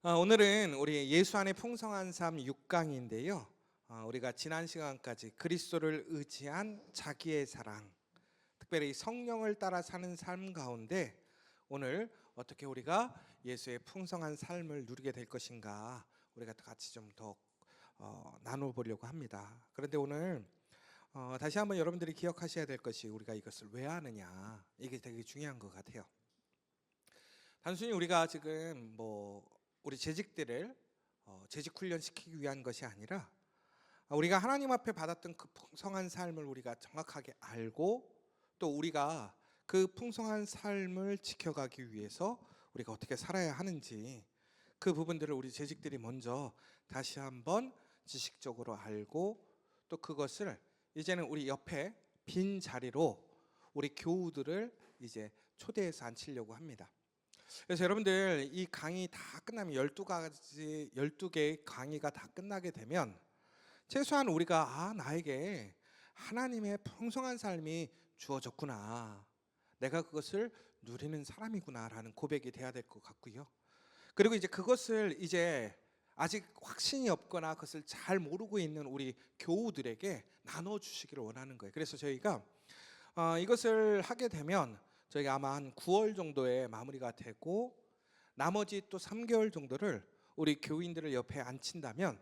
오늘은 우리 예수 안에 풍성한 삶 6강인데요. 우리가 지난 시간까지 그리스도를 의지한 자기의 사랑, 특별히 성령을 따라 사는 삶 가운데 오늘 어떻게 우리가 예수의 풍성한 삶을 누리게 될 것인가 우리가 같이 좀 더 나눠보려고 합니다. 그런데 오늘 다시 한번 여러분들이 기억하셔야 될 것이 우리가 이것을 왜 하느냐, 이게 되게 중요한 것 같아요. 단순히 우리가 지금 우리 재직들을 재직 훈련시키기 위한 것이 아니라 우리가 하나님 앞에 받았던 그 풍성한 삶을 우리가 정확하게 알고 또 우리가 그 풍성한 삶을 지켜가기 위해서 우리가 어떻게 살아야 하는지 그 부분들을 우리 재직들이 먼저 다시 한번 지식적으로 알고 또 그것을 이제는 우리 옆에 빈 자리로 우리 교우들을 이제 초대해서 앉히려고 합니다. 그래서 여러분들 이 강의 다 끝나면 12개의 강의가 다 끝나게 되면 최소한 우리가 나에게 하나님의 풍성한 삶이 주어졌구나, 내가 그것을 누리는 사람이구나 라는 고백이 돼야 될 것 같고요. 그리고 이제 그것을 이제 아직 확신이 없거나 그것을 잘 모르고 있는 우리 교우들에게 나눠주시기를 원하는 거예요. 그래서 저희가 이것을 하게 되면 저희가 아마 한 9월 정도에 마무리가 되고 나머지 또 3개월 정도를 우리 교인들을 옆에 앉힌다면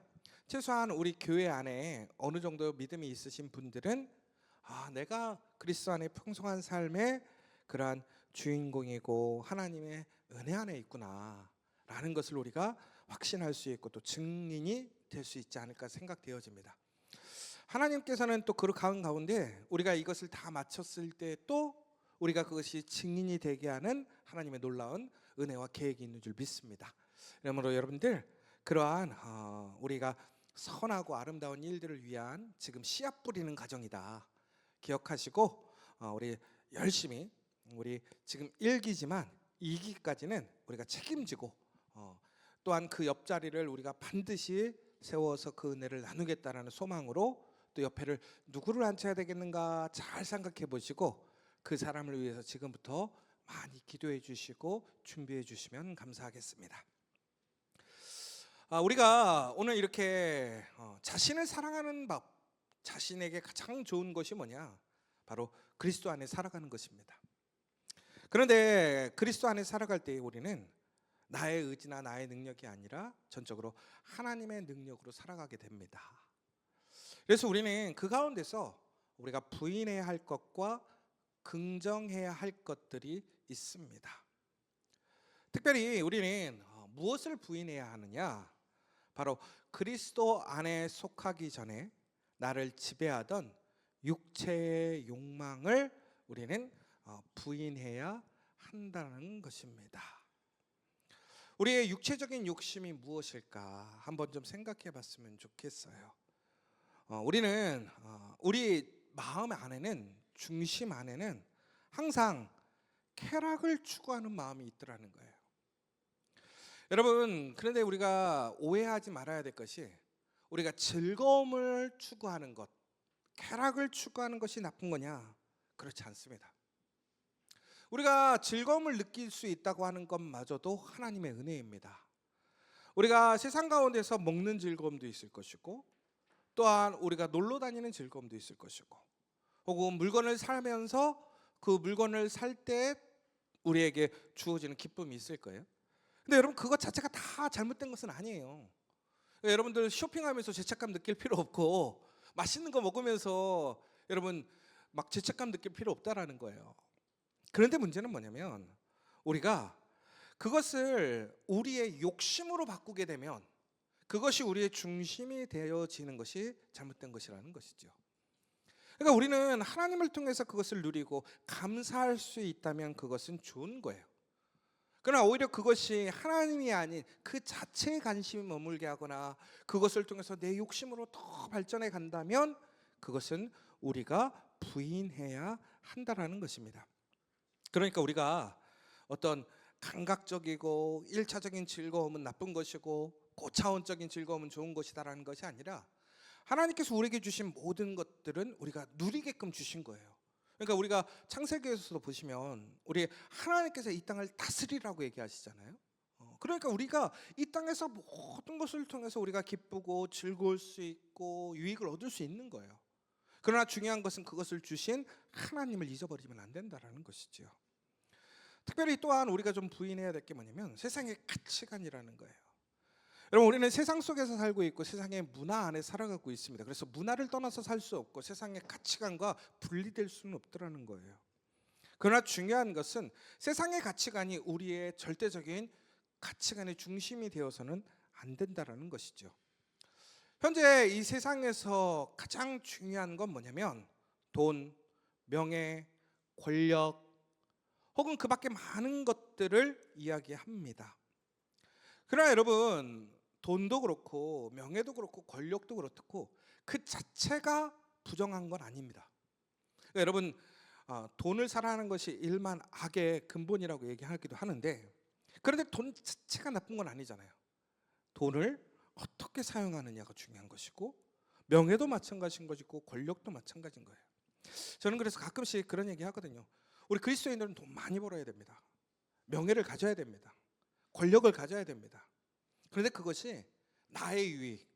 최소한 우리 교회 안에 어느 정도 믿음이 있으신 분들은 내가 그리스도 안에 풍성한 삶의 그러한 주인공이고 하나님의 은혜 안에 있구나 라는 것을 우리가 확신할 수 있고 또 증인이 될 수 있지 않을까 생각되어집니다. 하나님께서는 또 그 가운데 우리가 이것을 다 마쳤을 때 또 우리가 그것이 증인이 되게 하는 하나님의 놀라운 은혜와 계획이 있는 줄 믿습니다. 그러므로 여러분들 그러한 우리가 선하고 아름다운 일들을 위한 지금 씨앗 뿌리는 과정이다 기억하시고 우리 열심히 우리 지금 1기지만 2기까지는 우리가 책임지고 또한 그 옆자리를 우리가 반드시 세워서 그 은혜를 나누겠다라는 소망으로 또 옆에를 누구를 앉혀야 되겠는가 잘 생각해 보시고 그 사람을 위해서 지금부터 많이 기도해 주시고 준비해 주시면 감사하겠습니다. 우리가 오늘 이렇게 자신을 사랑하는 법, 자신에게 가장 좋은 것이 뭐냐? 바로 그리스도 안에 살아가는 것입니다. 그런데 그리스도 안에 살아갈 때 우리는 나의 의지나 나의 능력이 아니라 전적으로 하나님의 능력으로 살아가게 됩니다. 그래서 우리는 그 가운데서 우리가 부인해야 할 것과 긍정해야 할 것들이 있습니다. 특별히 우리는 무엇을 부인해야 하느냐? 바로 그리스도 안에 속하기 전에 나를 지배하던 육체의 욕망을 우리는 부인해야 한다는 것입니다. 우리의 육체적인 욕심이 무엇일까 한번 좀 생각해 봤으면 좋겠어요. 우리는 우리 마음 안에는, 중심 안에는 항상 쾌락을 추구하는 마음이 있더라는 거예요. 여러분, 그런데 우리가 오해하지 말아야 될 것이 우리가 즐거움을 추구하는 것, 쾌락을 추구하는 것이 나쁜 거냐? 그렇지 않습니다. 우리가 즐거움을 느낄 수 있다고 하는 것마저도 하나님의 은혜입니다. 우리가 세상 가운데서 먹는 즐거움도 있을 것이고 또한 우리가 놀러 다니는 즐거움도 있을 것이고 혹은 물건을 사면서 그 물건을 살 때 우리에게 주어지는 기쁨이 있을 거예요. 근데 여러분 그것 자체가 다 잘못된 것은 아니에요. 여러분들 쇼핑하면서 죄책감 느낄 필요 없고 맛있는 거 먹으면서 여러분 막 죄책감 느낄 필요 없다라는 거예요. 그런데 문제는 뭐냐면 우리가 그것을 우리의 욕심으로 바꾸게 되면 그것이 우리의 중심이 되어지는 것이 잘못된 것이라는 것이죠. 그러니까 우리는 하나님을 통해서 그것을 누리고 감사할 수 있다면 그것은 좋은 거예요. 그러나 오히려 그것이 하나님이 아닌 그 자체에 관심이 머물게 하거나 그것을 통해서 내 욕심으로 더 발전해 간다면 그것은 우리가 부인해야 한다라는 것입니다. 그러니까 우리가 어떤 감각적이고 1차적인 즐거움은 나쁜 것이고 고차원적인 즐거움은 좋은 것이다라는 것이 아니라 하나님께서 우리에게 주신 모든 것들은 우리가 누리게끔 주신 거예요. 그러니까 우리가 창세기에서도 보시면 우리 하나님께서 이 땅을 다스리라고 얘기하시잖아요. 그러니까 우리가 이 땅에서 모든 것을 통해서 우리가 기쁘고 즐거울 수 있고 유익을 얻을 수 있는 거예요. 그러나 중요한 것은 그것을 주신 하나님을 잊어버리면 안 된다라는 것이지요. 특별히 또한 우리가 좀 부인해야 될 게 뭐냐면 세상의 가치관이라는 거예요. 여러분, 우리는 세상 속에서 살고 있고 세상의 문화 안에 살아가고 있습니다. 그래서 문화를 떠나서 살 수 없고 세상의 가치관과 분리될 수는 없더라는 거예요. 그러나 중요한 것은 세상의 가치관이 우리의 절대적인 가치관의 중심이 되어서는 안 된다라는 것이죠. 현재 이 세상에서 가장 중요한 건 뭐냐면 돈, 명예, 권력 혹은 그 밖에 많은 것들을 이야기합니다. 그러나 여러분, 돈도 그렇고 명예도 그렇고 권력도 그렇고 그 자체가 부정한 건 아닙니다. 그러니까 여러분, 돈을 사랑하는 것이 일만 악의 근본이라고 얘기하기도 하는데, 그런데 돈 자체가 나쁜 건 아니잖아요. 돈을 어떻게 사용하느냐가 중요한 것이고 명예도 마찬가지인 것이고 권력도 마찬가지인 거예요. 저는 그래서 가끔씩 그런 얘기 하거든요. 우리 그리스도인들은 돈 많이 벌어야 됩니다. 명예를 가져야 됩니다. 권력을 가져야 됩니다. 그런데 그것이 나의 유익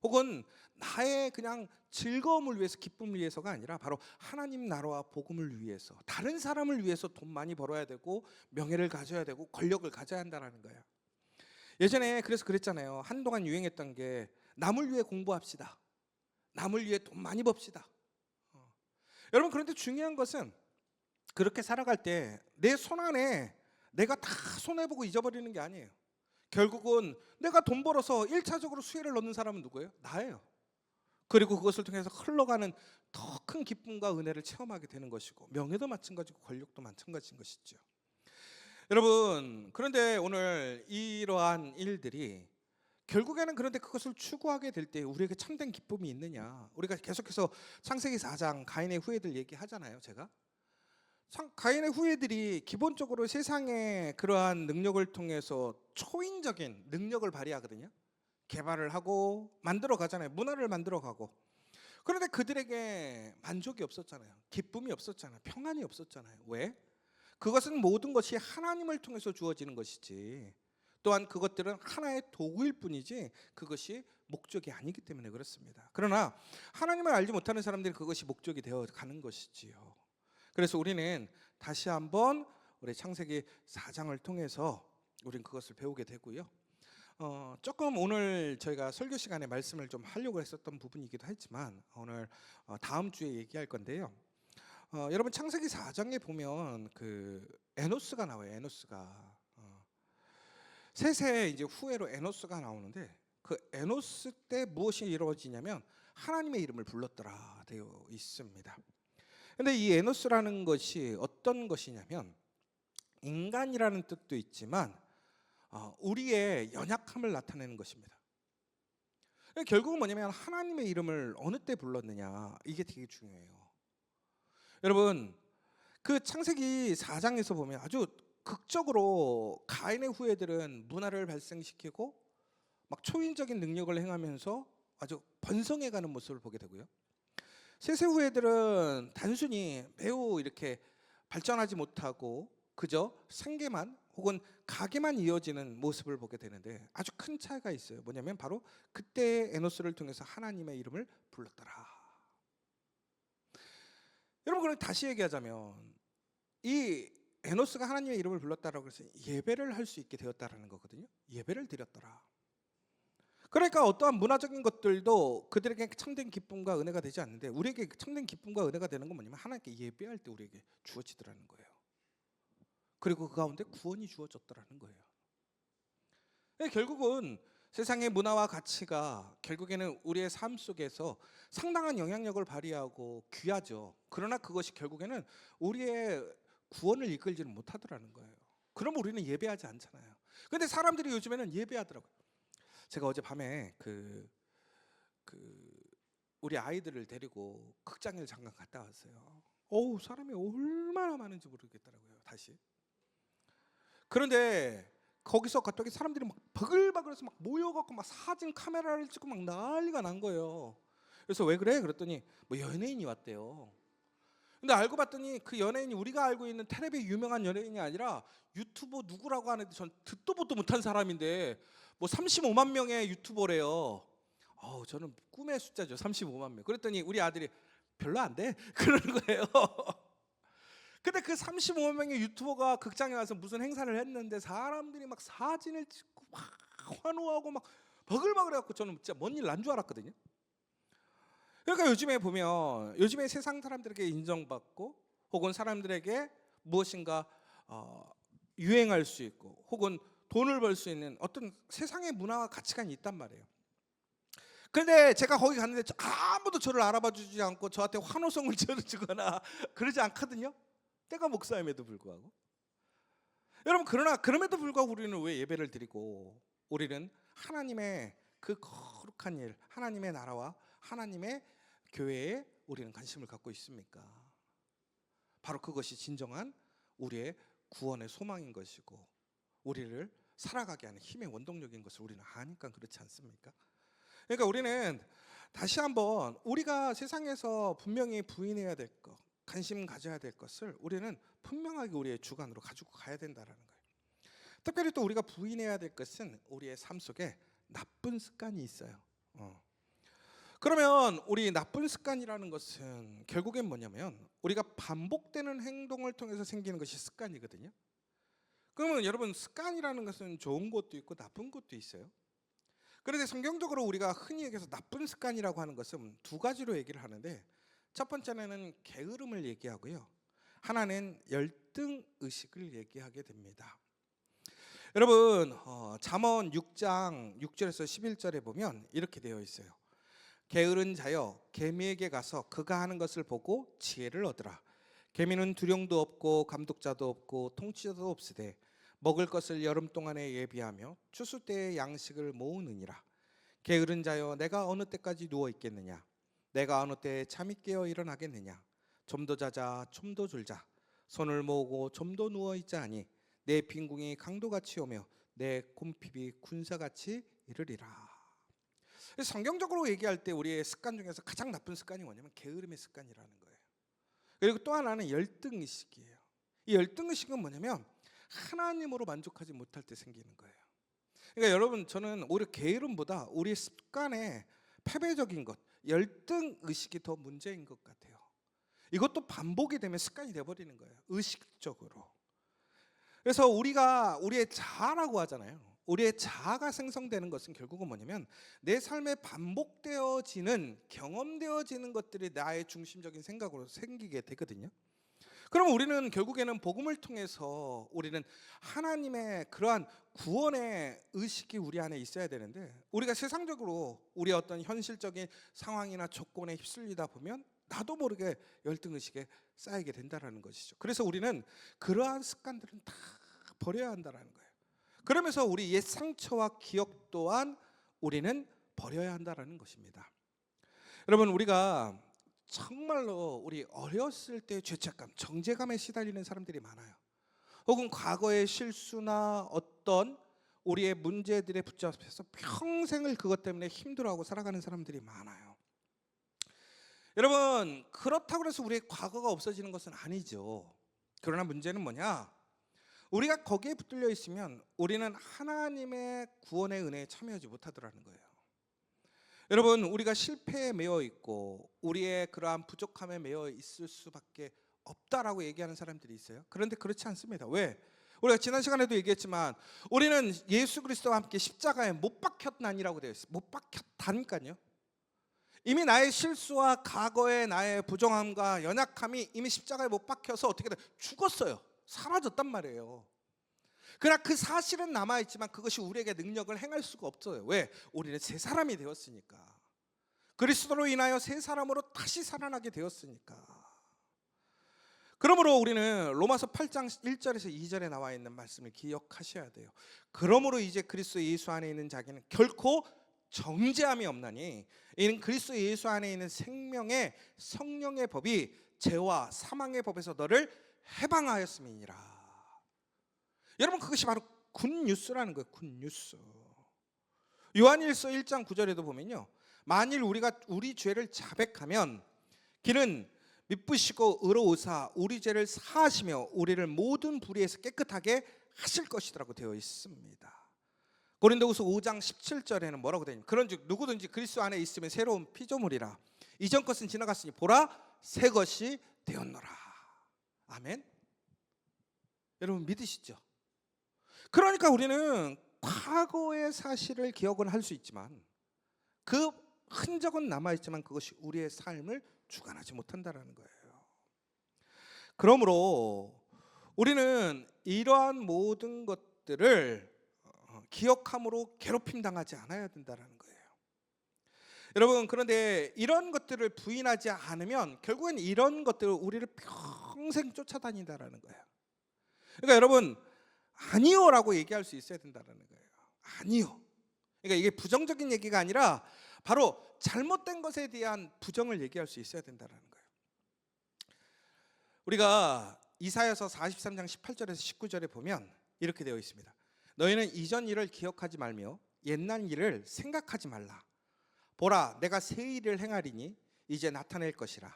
혹은 나의 그냥 즐거움을 위해서, 기쁨을 위해서가 아니라 바로 하나님 나라와 복음을 위해서, 다른 사람을 위해서 돈 많이 벌어야 되고 명예를 가져야 되고 권력을 가져야 한다는 거예요. 예전에 그래서 그랬잖아요. 한동안 유행했던 게 남을 위해 공부합시다. 남을 위해 돈 많이 법시다. 여러분, 그런데 중요한 것은 그렇게 살아갈 때 내 손안에 내가 다 손해보고 잊어버리는 게 아니에요. 결국은 내가 돈 벌어서 1차적으로 수혜를 얻는 사람은 누구예요? 나예요. 그리고 그것을 통해서 흘러가는 더 큰 기쁨과 은혜를 체험하게 되는 것이고 명예도 마찬가지고 권력도 마찬가지인 것이죠. 여러분, 그런데 오늘 이러한 일들이 결국에는 그런데 그것을 추구하게 될 때 우리에게 참된 기쁨이 있느냐? 우리가 계속해서 창세기 4장 가인의 후예들 얘기하잖아요. 제가 가인의 후예들이 기본적으로 세상의 그러한 능력을 통해서 초인적인 능력을 발휘하거든요. 개발을 하고 만들어 가잖아요. 문화를 만들어 가고. 그런데 그들에게 만족이 없었잖아요. 기쁨이 없었잖아요. 평안이 없었잖아요. 왜? 그것은 모든 것이 하나님을 통해서 주어지는 것이지, 또한 그것들은 하나의 도구일 뿐이지 그것이 목적이 아니기 때문에 그렇습니다. 그러나 하나님을 알지 못하는 사람들은 그것이 목적이 되어 가는 것이지요. 그래서 우리는 다시 한번 우리 창세기 4장을 통해서 우리는 그것을 배우게 되고요. 조금 오늘 저희가 설교 시간에 말씀을 좀 하려고 했었던 부분이기도 했지만 오늘 다음 주에 얘기할 건데요. 여러분, 창세기 4장에 보면 그 에노스가 나와요. 에노스가 셋의 이제 후예로 에노스가 나오는데, 그 에노스 때 무엇이 이루어지냐면 하나님의 이름을 불렀더라 되어 있습니다. 근데 이 에노스라는 것이 어떤 것이냐면 인간이라는 뜻도 있지만 우리의 연약함을 나타내는 것입니다. 결국은 뭐냐면 하나님의 이름을 어느 때 불렀느냐, 이게 되게 중요해요. 여러분, 그 창세기 4장에서 보면 아주 극적으로 가인의 후예들은 문화를 발생시키고 막 초인적인 능력을 행하면서 아주 번성해가는 모습을 보게 되고요. 셋의 후예들은 단순히 매우 이렇게 발전하지 못하고 그저 생계만 혹은 가게만 이어지는 모습을 보게 되는데 아주 큰 차이가 있어요. 뭐냐면 바로 그때 에노스를 통해서 하나님의 이름을 불렀더라. 여러분, 그럼 다시 얘기하자면 이 에노스가 하나님의 이름을 불렀다라고 해서 예배를 할 수 있게 되었다라는 거거든요. 예배를 드렸더라. 그러니까 어떠한 문화적인 것들도 그들에게 참된 기쁨과 은혜가 되지 않는데 우리에게 참된 기쁨과 은혜가 되는 건 뭐냐면 하나님께 예배할 때 우리에게 주어지더라는 거예요. 그리고 그 가운데 구원이 주어졌더라는 거예요. 결국은 세상의 문화와 가치가 결국에는 우리의 삶 속에서 상당한 영향력을 발휘하고 귀하죠. 그러나 그것이 결국에는 우리의 구원을 이끌지는 못하더라는 거예요. 그럼 우리는 예배하지 않잖아요. 그런데 사람들이 요즘에는 예배하더라고요. 제가 어젯밤에 우리 아이들을 데리고 극장에 잠깐 갔다 왔어요. 사람이 얼마나 많은지 모르겠더라고요. 다시. 그런데 거기서 갑자기 사람들이 막 버글버글해서 막 모여갖고 막 사진 카메라를 찍고 막 난리가 난 거예요. 그래서 왜 그래? 그랬더니 뭐 연예인이 왔대요. 근데 알고 봤더니 그 연예인이 우리가 알고 있는 텔레비 유명한 연예인이 아니라 유튜버 누구라고 하는데 전 듣도 보도 못한 사람인데 뭐 35만 명의 유튜버래요. 저는 꿈의 숫자죠. 35만 명. 그랬더니 우리 아들이 별로 안 돼. 그러는 거예요. 근데 그 35만 명의 유튜버가 극장에 와서 무슨 행사를 했는데 사람들이 막 사진을 찍고 막 환호하고 막 버글버글 해갖고 저는 진짜 뭔 일 난 줄 알았거든요. 그러니까 요즘에 보면 요즘에 세상 사람들에게 인정받고 혹은 사람들에게 무엇인가 유행할 수 있고 혹은 돈을 벌 수 있는 어떤 세상의 문화와 가치관이 있단 말이에요. 근데 제가 거기 갔는데 아무도 저를 알아봐 주지 않고 저한테 환호성을 지어주거나 그러지 않거든요. 때가 목사임에도 불구하고. 여러분, 그러나 그럼에도 불구하고 우리는 왜 예배를 드리고 우리는 하나님의 그 거룩한 일, 하나님의 나라와 하나님의 교회에 우리는 관심을 갖고 있습니까? 바로 그것이 진정한 우리의 구원의 소망인 것이고 우리를 살아가게 하는 힘의 원동력인 것을 우리는 아니까 그렇지 않습니까? 그러니까 우리는 다시 한번 우리가 세상에서 분명히 부인해야 될 것, 관심 가져야 될 것을 우리는 분명하게 우리의 주관으로 가지고 가야 된다는 거예요. 특별히 또 우리가 부인해야 될 것은 우리의 삶 속에 나쁜 습관이 있어요. 그러면 우리 나쁜 습관이라는 것은 결국엔 뭐냐면 우리가 반복되는 행동을 통해서 생기는 것이 습관이거든요. 그러면 여러분, 습관이라는 것은 좋은 것도 있고 나쁜 것도 있어요. 그런데 성경적으로 우리가 흔히 얘기해서 나쁜 습관이라고 하는 것은 두 가지로 얘기를 하는데, 첫 번째는 게으름을 얘기하고요, 하나는 열등 의식을 얘기하게 됩니다. 여러분, 잠언 6장 6절에서 11절에 보면 이렇게 되어 있어요. 게으른 자여, 개미에게 가서 그가 하는 것을 보고 지혜를 얻으라. 개미는 두령도 없고 감독자도 없고 통치자도 없으되 먹을 것을 여름 동안에 예비하며 추수 때에 양식을 모으느니라. 게으른 자여, 내가 어느 때까지 누워 있겠느냐? 내가 어느 때에 잠이 깨어 일어나겠느냐? 좀 더 자자, 좀 더 졸자. 손을 모으고 좀 더 누워 있자 하니 내 빈궁이 강도같이 오며 내 곰핍이 군사같이 이르리라. 성경적으로 얘기할 때 우리의 습관 중에서 가장 나쁜 습관이 뭐냐면 게으름의 습관이라는 거예요. 그리고 또 하나는 열등의식이에요. 이 열등의식은 뭐냐면 하나님으로 만족하지 못할 때 생기는 거예요. 그러니까 여러분, 저는 오히려 게으름보다 우리의 습관의 패배적인 것, 열등의식이 더 문제인 것 같아요. 이것도 반복이 되면 습관이 되어버리는 거예요, 의식적으로. 그래서 우리가 우리의 자아라고 하잖아요. 우리의 자아가 생성되는 것은 결국은 뭐냐면 내 삶에 반복되어지는, 경험되어지는 것들이 나의 중심적인 생각으로 생기게 되거든요. 그럼 우리는 결국에는 복음을 통해서 우리는 하나님의 그러한 구원의 의식이 우리 안에 있어야 되는데, 우리가 세상적으로 우리의 어떤 현실적인 상황이나 조건에 휩쓸리다 보면 나도 모르게 열등의식에 쌓이게 된다는 것이죠. 그래서 우리는 그러한 습관들은 다 버려야 한다는 거예요. 그러면서 우리 옛 상처와 기억 또한 우리는 버려야 한다는 것입니다. 여러분, 우리가 정말로 우리 어렸을 때 죄책감, 정죄감에 시달리는 사람들이 많아요. 혹은 과거의 실수나 어떤 우리의 문제들에 붙잡혀서 평생을 그것 때문에 힘들어하고 살아가는 사람들이 많아요. 여러분, 그렇다고 해서 우리의 과거가 없어지는 것은 아니죠. 그러나 문제는 뭐냐? 우리가 거기에 붙들려 있으면 우리는 하나님의 구원의 은혜에 참여하지 못하더라는 거예요. 여러분, 우리가 실패에 매여 있고 우리의 그러한 부족함에 매여 있을 수밖에 없다라고 얘기하는 사람들이 있어요. 그런데 그렇지 않습니다. 왜? 우리가 지난 시간에도 얘기했지만 우리는 예수 그리스도와 함께 십자가에 못 박혔나니라고 되어 있어요. 못 박혔다니까요. 이미 나의 실수와 과거의 나의 부정함과 연약함이 이미 십자가에 못 박혀서 어떻게 돼? 죽었어요. 사라졌단 말이에요. 그러나 그 사실은 남아있지만 그것이 우리에게 능력을 행할 수가 없어요. 왜? 우리는 새 사람이 되었으니까. 그리스도로 인하여 새 사람으로 다시 살아나게 되었으니까. 그러므로 우리는 로마서 8장 1절에서 2절에 나와 있는 말씀을 기억하셔야 돼요. 그러므로 이제 그리스도 예수 안에 있는 자기는 결코 정죄함이 없나니 이는 그리스도 예수 안에 있는 생명의 성령의 법이 죄와 사망의 법에서 너를 해방하였음이니라. 여러분, 그것이 바로 굿뉴스라는 거예요. 굿뉴스. 요한일서 1장 9절에도 보면요, 만일 우리가 우리 죄를 자백하면 그는 미쁘시고 의로우사 우리 죄를 사하시며 우리를 모든 불의에서 깨끗하게 하실 것이라고 되어 있습니다. 고린도후서 5장 17절에는 뭐라고 되냐? 그런즉 누구든지 그리스도 안에 있으면 새로운 피조물이라. 이전 것은 지나갔으니 보라 새 것이 되었노라. 아멘. 여러분 믿으시죠? 그러니까 우리는 과거의 사실을 기억은 할 수 있지만 그 흔적은 남아있지만 그것이 우리의 삶을 주관하지 못한다는 거예요. 그러므로 우리는 이러한 모든 것들을 기억함으로 괴롭힘 당하지 않아야 된다는 거예요. 여러분, 그런데 이런 것들을 부인하지 않으면 결국엔 이런 것들을 우리를 평생 쫓아다닌다는 거예요. 그러니까 여러분, 아니요라고 얘기할 수 있어야 된다는 거예요. 아니요. 그러니까 이게 부정적인 얘기가 아니라 바로 잘못된 것에 대한 부정을 얘기할 수 있어야 된다는 거예요. 우리가 이사야서 43장 18절에서 19절에 보면 이렇게 되어 있습니다. 너희는 이전 일을 기억하지 말며 옛날 일을 생각하지 말라. 보라, 내가 새 일을 행하리니 이제 나타낼 것이라.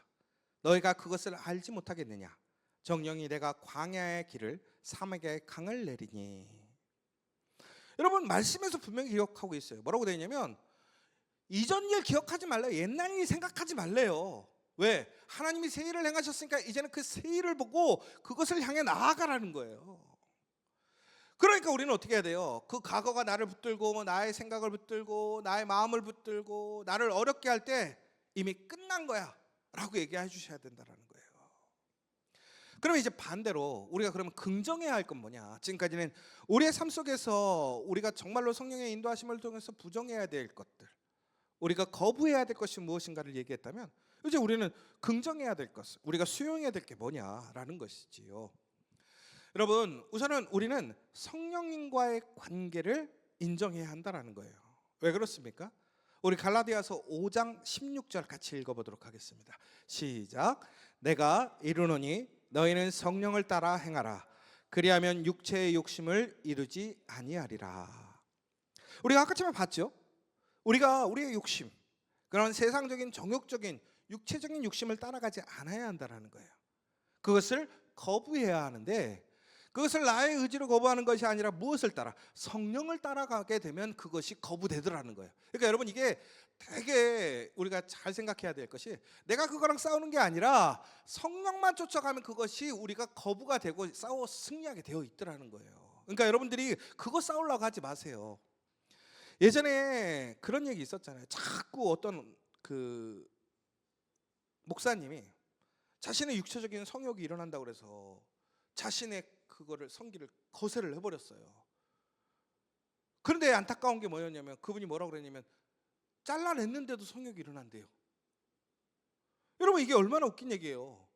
너희가 그것을 알지 못하겠느냐? 정령이 내가 광야의 길을 사막의 강을 내리니. 여러분, 말씀에서 분명히 기억하고 있어요. 뭐라고 되어 있냐면 이전 일 기억하지 말래요. 옛날 일 생각하지 말래요. 왜? 하나님이 새 일을 행하셨으니까 이제는 그 새 일을 보고 그것을 향해 나아가라는 거예요. 그러니까 우리는 어떻게 해야 돼요? 그 과거가 나를 붙들고 나의 생각을 붙들고 나의 마음을 붙들고 나를 어렵게 할 때 이미 끝난 거야 라고 얘기해 주셔야 된다는 거예요. 그러면 이제 반대로 우리가 그러면 긍정해야 할 건 뭐냐? 지금까지는 우리의 삶 속에서 우리가 정말로 성령의 인도하심을 통해서 부정해야 될 것들, 우리가 거부해야 될 것이 무엇인가를 얘기했다면 이제 우리는 긍정해야 될 것, 우리가 수용해야 될 게 뭐냐라는 것이지요. 여러분, 우선은 우리는 성령님과의 관계를 인정해야 한다는 거예요. 왜 그렇습니까? 우리 갈라디아서 5장 16절 같이 읽어보도록 하겠습니다. 시작. 내가 이르노니 너희는 성령을 따라 행하라. 그리하면 육체의 욕심을 이루지 아니하리라. 우리가 아까 전에 봤죠? 우리가 우리의 욕심, 그런 세상적인 정욕적인 육체적인 욕심을 따라가지 않아야 한다는 거예요. 그것을 거부해야 하는데 그것을 나의 의지로 거부하는 것이 아니라 무엇을 따라? 성령을 따라가게 되면 그것이 거부되더라는 거예요. 그러니까 여러분, 이게 되게 우리가 잘 생각해야 될 것이 내가 그거랑 싸우는 게 아니라 성령만 쫓아가면 그것이 우리가 거부가 되고 싸워 승리하게 되어 있더라는 거예요. 그러니까 여러분들이 그거 싸우려고 하지 마세요. 예전에 그런 얘기 있었잖아요. 자꾸 어떤 그 목사님이 자신의 육체적인 성욕이 일어난다고 그래서 자신의 그거를 성기를 거세를 해버렸어요. 그런데 안타까운 게 뭐였냐면 그분이 뭐라고 그랬냐면 잘라냈는데도 성욕이 일어난대요. 여러분, 이게 얼마나 웃긴 얘기예요.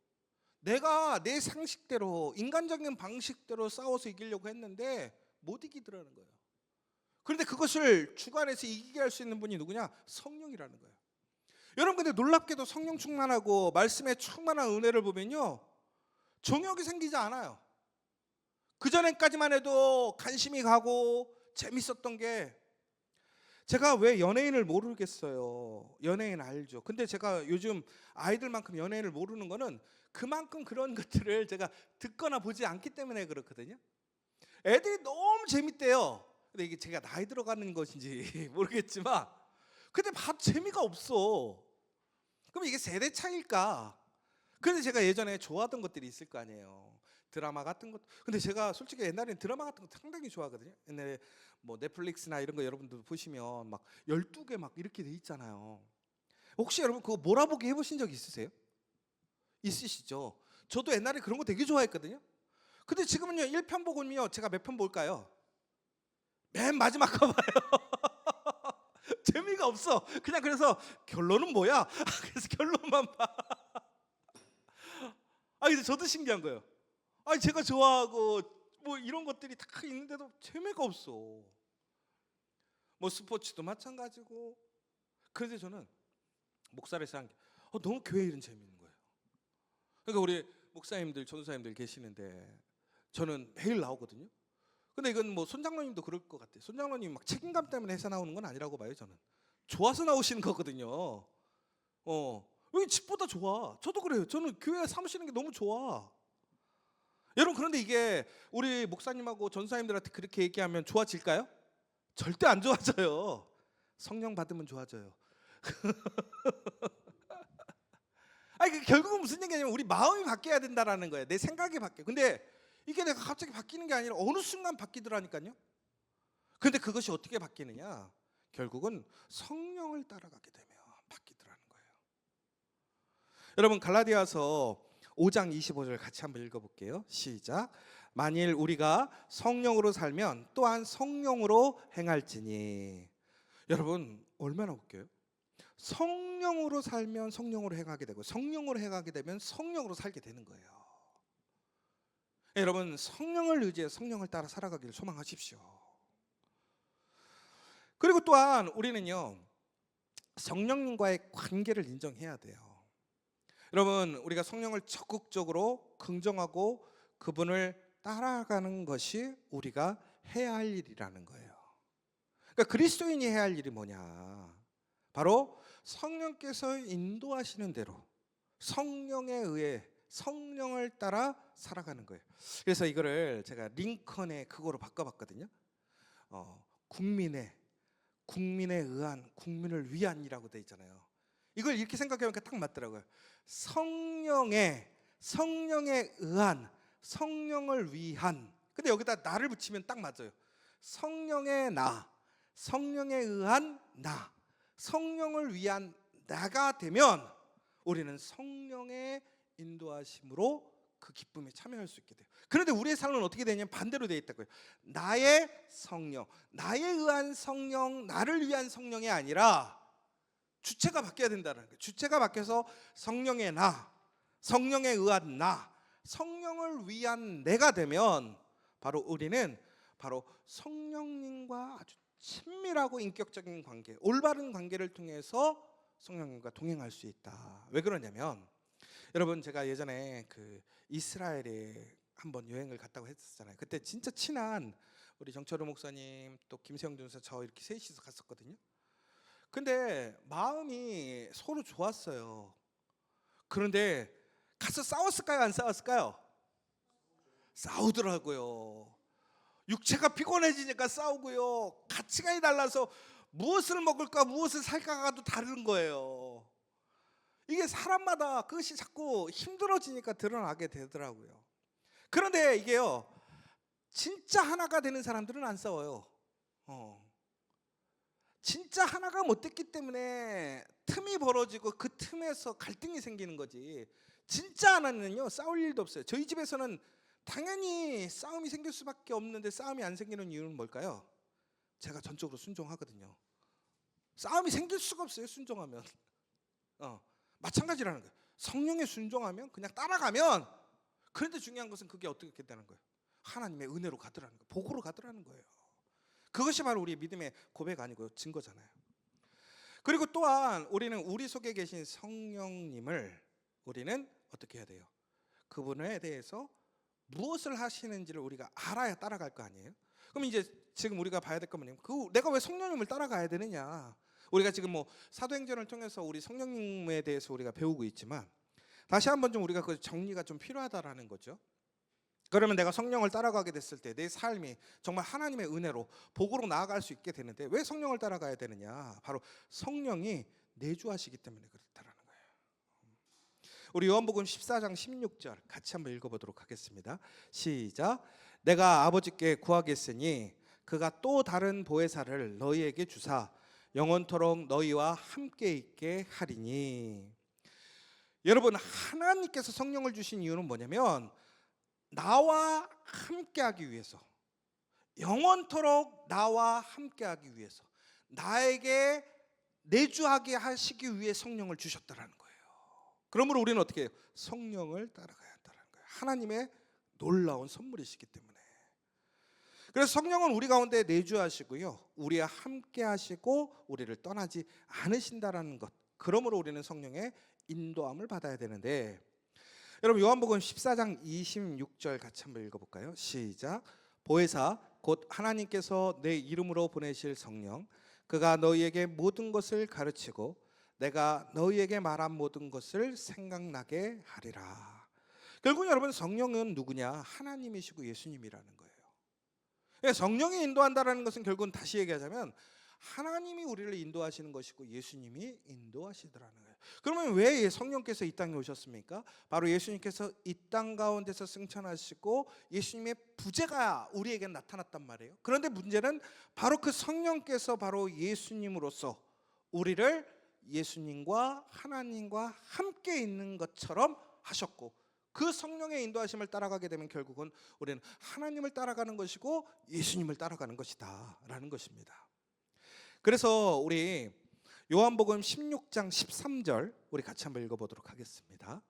내가 내 상식대로 인간적인 방식대로 싸워서 이기려고 했는데 못 이기더라는 거예요. 그런데 그것을 주관해서 이기게 할 수 있는 분이 누구냐? 성령이라는 거예요. 여러분, 근데 놀랍게도 성령 충만하고 말씀에 충만한 은혜를 보면요, 정욕이 생기지 않아요. 그전에까지만 해도 관심이 가고 재밌었던 게, 제가 왜 연예인을 모르겠어요. 연예인 알죠. 근데 제가 요즘 아이들만큼 연예인을 모르는 거는 그만큼 그런 것들을 제가 듣거나 보지 않기 때문에 그렇거든요. 애들이 너무 재밌대요. 근데 이게 제가 나이 들어가는 것인지 모르겠지만 근데 봐도 재미가 없어. 그럼 이게 세대 차이일까? 근데 제가 예전에 좋아하던 것들이 있을 거 아니에요. 드라마 같은 것. 근데 제가 솔직히 옛날에는 드라마 같은 거 상당히 좋아하거든요. 옛날에 뭐 넷플릭스나 이런 거 여러분들 보시면 막 12개 막 이렇게 돼 있잖아요. 혹시 여러분 그거 몰아보기 해보신 적 있으세요? 있으시죠? 저도 옛날에 그런 거 되게 좋아했거든요. 근데 지금은요, 1편 보고는요, 제가 몇 편 볼까요? 맨 마지막 거 봐요. 재미가 없어. 그냥 그래서 결론은 뭐야? 그래서 결론만 봐. 근데 저도 신기한 거예요. 제가 좋아하고 뭐 이런 것들이 다 있는데도 재미가 없어. 뭐 스포츠도 마찬가지고. 그래서 저는 목사로서 한 게 너무 교회 일은 재미있는 거예요. 그러니까 우리 목사님들, 전도사님들 계시는데 저는 매일 나오거든요. 근데 이건 뭐 손장로님도 그럴 것 같아요. 손장로님 막 책임감 때문에 해서 나오는 건 아니라고 봐요. 저는 좋아서 나오시는 거거든요. 여기 집보다 좋아. 저도 그래요. 저는 교회 사무시는 게 너무 좋아. 여러분, 그런데 이게 우리 목사님하고 전사님들한테 그렇게 얘기하면 좋아질까요? 절대 안 좋아져요. 성령 받으면 좋아져요. 아니, 결국은 무슨 얘기냐면 우리 마음이 바뀌어야 된다라는 거예요. 내 생각이 바뀌어. 근데 이게 내가 갑자기 바뀌는 게 아니라 어느 순간 바뀌더라니까요. 근데 그것이 어떻게 바뀌느냐? 결국은 성령을 따라가게 되면 바뀌더라는 거예요. 여러분, 갈라디아서 5장 25절 같이 한번 읽어볼게요. 시작. 만일 우리가 성령으로 살면 또한 성령으로 행할지니. 여러분, 얼마나 웃겨요? 성령으로 살면 성령으로 행하게 되고 성령으로 행하게 되면 성령으로 살게 되는 거예요. 여러분, 성령을 의지해 성령을 따라 살아가기를 소망하십시오. 그리고 또한 우리는요, 성령님과의 관계를 인정해야 돼요. 여러분, 우리가 성령을 적극적으로 긍정하고 그분을 따라가는 것이 우리가 해야 할 일이라는 거예요. 그러니까 그리스도인이 해야 할 일이 뭐냐? 바로 성령께서 인도하시는 대로 성령에 의해 성령을 따라 살아가는 거예요. 그래서 이거를 제가 링컨의 그거로 바꿔봤거든요. 국민에 의한, 국민을 위한이라고 돼 있잖아요. 이걸 이렇게 생각해보니까 딱 맞더라고요. 성령에 의한, 성령을 위한. 근데 여기다 나를 붙이면 딱 맞아요. 성령의 나, 성령에 의한 나, 성령을 위한 나가 되면 우리는 성령의 인도하심으로 그 기쁨에 참여할 수 있게 돼요. 그런데 우리의 삶은 어떻게 되냐면 반대로 되어 있다고요. 나의 성령, 나에 의한 성령, 나를 위한 성령이 아니라 주체가 바뀌어야 된다는 거예요. 주체가 바뀌어서 성령의 나, 성령에 의한 나, 성령을 위한 내가 되면 바로 우리는 바로 성령님과 아주 친밀하고 인격적인 관계, 올바른 관계를 통해서 성령님과 동행할 수 있다. 왜 그러냐면 여러분, 제가 예전에 그 이스라엘에 한번 여행을 갔다고 했었잖아요. 그때 진짜 친한 우리 정철우 목사님 또 김세영 전사 저 이렇게 셋이서 갔었거든요. 근데 마음이 서로 좋았어요. 그런데 가서 싸웠을까요? 안 싸웠을까요? 싸우더라고요. 육체가 피곤해지니까 싸우고요. 가치관이 달라서 무엇을 먹을까 무엇을 살까가도 다른 거예요. 이게 사람마다 그것이 자꾸 힘들어지니까 드러나게 되더라고요. 그런데 이게요, 진짜 하나가 되는 사람들은 안 싸워요. 진짜 하나가 못 됐기 때문에 틈이 벌어지고 그 틈에서 갈등이 생기는 거지. 진짜 하나는요, 싸울 일도 없어요. 저희 집에서는 당연히 싸움이 생길 수밖에 없는데 싸움이 안 생기는 이유는 뭘까요? 제가 전적으로 순종하거든요. 싸움이 생길 수가 없어요, 순종하면. 마찬가지라는 거예요. 성령에 순종하면 그냥 따라가면, 그런데 중요한 것은 그게 어떻게 되는 거예요? 하나님의 은혜로 가더라는 거예요. 복으로 가더라는 거예요. 그것이 바로 우리의 믿음의 고백 아니고 증거잖아요. 그리고 또한 우리는 우리 속에 계신 성령님을 우리는 어떻게 해야 돼요? 그분에 대해서 무엇을 하시는지를 우리가 알아야 따라갈 거 아니에요? 그럼 이제 지금 우리가 봐야 될 건 뭐냐면 내가 왜 성령님을 따라가야 되느냐? 우리가 지금 뭐 사도행전을 통해서 우리 성령님에 대해서 우리가 배우고 있지만 다시 한번 좀 우리가 그 정리가 좀 필요하다라는 거죠. 그러면 내가 성령을 따라가게 됐을 때 내 삶이 정말 하나님의 은혜로 복으로 나아갈 수 있게 되는데 왜 성령을 따라가야 되느냐? 바로 성령이 내주하시기 때문에 그렇다라는 거예요. 우리 요한복음 14장 16절 같이 한번 읽어보도록 하겠습니다. 시작. 내가 아버지께 구하겠으니 그가 또 다른 보혜사를 너희에게 주사 영원토록 너희와 함께 있게 하리니. 여러분, 하나님께서 성령을 주신 이유는 뭐냐면 나와 함께하기 위해서, 영원토록 나와 함께하기 위해서, 나에게 내주하게 하시기 위해 성령을 주셨다라는 거예요. 그러므로 우리는 어떻게 해요? 성령을 따라가야 한다는 거예요. 하나님의 놀라운 선물이시기 때문에. 그래서 성령은 우리 가운데 내주하시고요, 우리와 함께하시고 우리를 떠나지 않으신다라는 것. 그러므로 우리는 성령의 인도함을 받아야 되는데, 여러분 요한복음 14장 26절 같이 한번 읽어볼까요? 시작. 보혜사 곧 하나님께서 내 이름으로 보내실 성령, 그가 너희에게 모든 것을 가르치고 내가 너희에게 말한 모든 것을 생각나게 하리라. 결국 여러분, 성령은 누구냐? 하나님이시고 예수님이라는 거예요. 성령이 인도한다는 것은 결국은 다시 얘기하자면 하나님이 우리를 인도하시는 것이고 예수님이 인도하시더라는 거예요. 그러면 왜 성령께서 이 땅에 오셨습니까? 바로 예수님께서 이 땅 가운데서 승천하시고 예수님의 부재가 우리에게 나타났단 말이에요. 그런데 문제는 바로 그 성령께서 바로 예수님으로서 우리를 예수님과 하나님과 함께 있는 것처럼 하셨고, 그 성령의 인도하심을 따라가게 되면 결국은 우리는 하나님을 따라가는 것이고 예수님을 따라가는 것이다 라는 것입니다. 그래서 우리 요한복음 16장 13절 우리 같이 한번 읽어보도록 하겠습니다.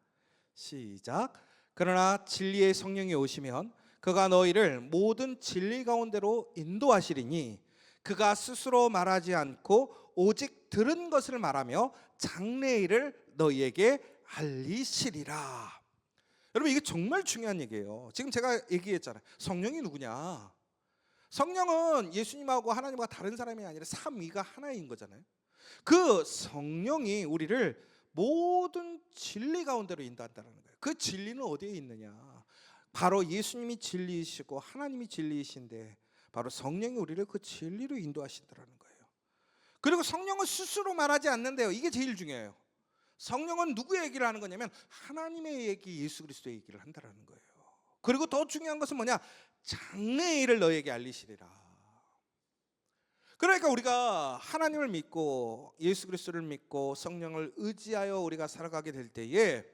시작. 그러나 진리의 성령이 오시면 그가 너희를 모든 진리 가운데로 인도하시리니 그가 스스로 말하지 않고 오직 들은 것을 말하며 장래일을 너희에게 알리시리라. 여러분, 이게 정말 중요한 얘기예요. 지금 제가 얘기했잖아요. 성령이 누구냐? 성령은 예수님하고 하나님과 다른 사람이 아니라 삼위가 하나인 거잖아요. 그 성령이 우리를 모든 진리 가운데로 인도한다는 거예요. 그 진리는 어디에 있느냐? 바로 예수님이 진리이시고 하나님이 진리이신데 바로 성령이 우리를 그 진리로 인도하신다는 거예요. 그리고 성령은 스스로 말하지 않는데요. 이게 제일 중요해요. 성령은 누구의 얘기를 하는 거냐면 하나님의 얘기, 예수 그리스도의 얘기를 한다는 거예요. 그리고 더 중요한 것은 뭐냐? 장래일을 너에게 알리시리라. 그러니까 우리가 하나님을 믿고 예수 그리스도를 믿고 성령을 의지하여 우리가 살아가게 될 때에